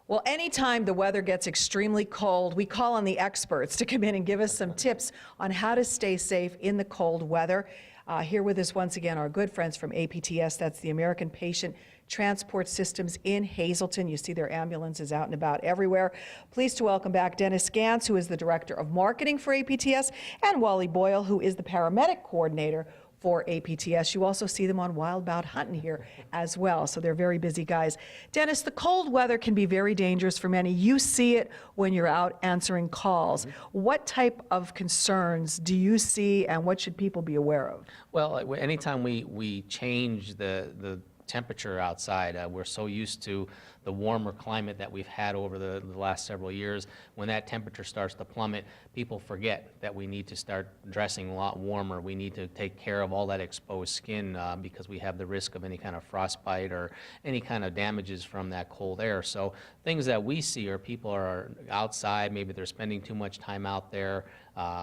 Well, anytime the weather gets extremely cold, we call on the experts to come in and give us some tips on how to stay safe in the cold weather. Here with us once again, our good friends from A.P.T.S, that's the American Patient Transport Systems in Hazleton. You see their ambulances out and about everywhere. Pleased to welcome back Dennis Gantz, who is the Director of Marketing for A.P.T.S, and Wally Boyle, who is the Paramedic Coordinator for A.P.T.S. You also see them on Wild Bout Hunting here as well, so they're very busy guys. Dennis, the cold weather can be very dangerous for many. You see it when you're out answering calls. What type of concerns do you see, and what should people be aware of? Well, anytime we change the temperature outside, we're so used to the warmer climate that we've had over the last several years. When that temperature starts to plummet, people forget that we need to start dressing a lot warmer. We need to take care of all that exposed skin because we have the risk of any kind of frostbite or any kind of damages from that cold air. So things that we see are people are outside, maybe they're spending too much time out there,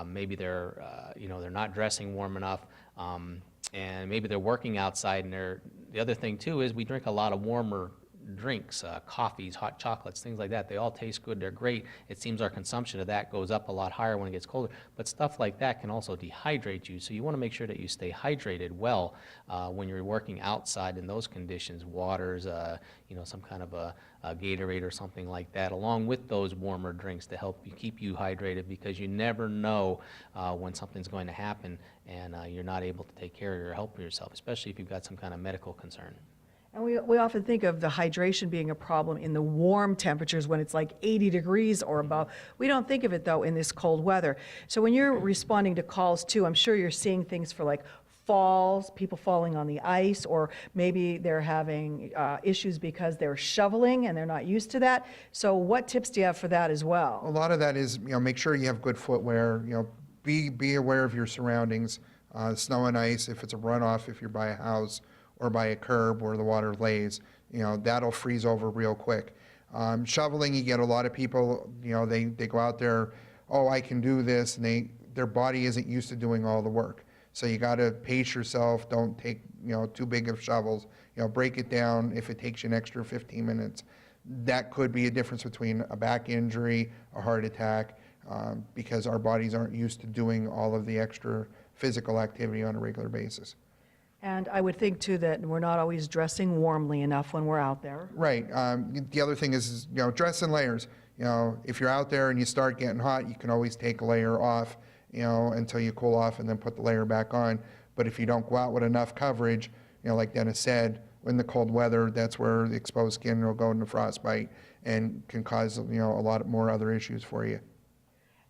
maybe they're not dressing warm enough, and maybe they're working outside, and the other thing too is we drink a lot of warmer drinks, coffees, hot chocolates, things like that. They all taste good, they're great. It seems our consumption of that goes up a lot higher when it gets colder, but stuff like that can also dehydrate you. So you want to make sure that you stay hydrated well when you're working outside in those conditions. Waters, some kind of a Gatorade or something like that, along with those warmer drinks to help you keep you hydrated, because you never know when something's going to happen and you're not able to take care of or help yourself, especially if you've got some kind of medical concern. And we often think of the hydration being a problem in the warm temperatures when it's like 80 degrees or above. We don't think of it, though, in this cold weather. So when you're responding to calls, too, I'm sure you're seeing things for like falls, people falling on the ice, or maybe they're having issues because they're shoveling and they're not used to that. So what tips do you have for that as well? A lot of that is, make sure you have good footwear. Be aware of your surroundings. Snow and ice, if it's a runoff, if you're by a house or by a curb where the water lays, that'll freeze over real quick. Shoveling, you get a lot of people, they go out there, oh, I can do this, and their body isn't used to doing all the work. So you got to pace yourself. Don't take, too big of shovels. Break it down. If it takes you an extra 15 minutes, that could be a difference between a back injury, a heart attack, because our bodies aren't used to doing all of the extra physical activity on a regular basis. And I would think, too, that we're not always dressing warmly enough when we're out there. Right. The other thing is dress in layers. If you're out there and you start getting hot, you can always take a layer off, until you cool off and then put the layer back on. But if you don't go out with enough coverage, like Dennis said, in the cold weather, that's where the exposed skin will go into frostbite and can cause, a lot more other issues for you.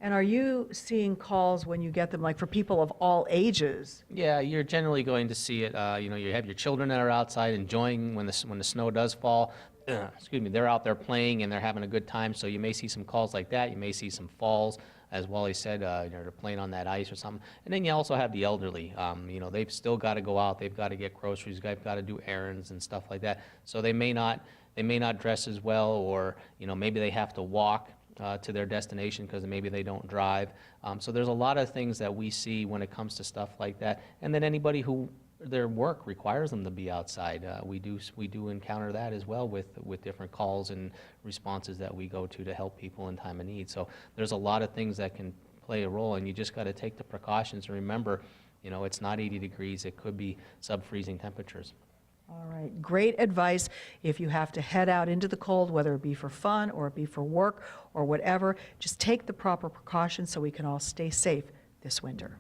And are you seeing calls when you get them, like for people of all ages? Yeah, you're generally going to see it. You have your children that are outside enjoying when the snow does fall. Excuse me, they're out there playing and they're having a good time. So you may see some calls like that. You may see some falls, as Wally said. They're playing on that ice or something. And then you also have the elderly. They've still got to go out. They've got to get groceries. They've got to do errands and stuff like that. So they may not dress as well, or maybe they have to walk to their destination because maybe they don't drive. So there's a lot of things that we see when it comes to stuff like that. And then anybody who their work requires them to be outside, we do encounter that as well with different calls and responses that we go to help people in time of need. So there's a lot of things that can play a role, and you just got to take the precautions and remember, it's not 80 degrees. It could be sub-freezing temperatures. All right, great advice. If you have to head out into the cold, whether it be for fun or it be for work or whatever, just take the proper precautions so we can all stay safe this winter.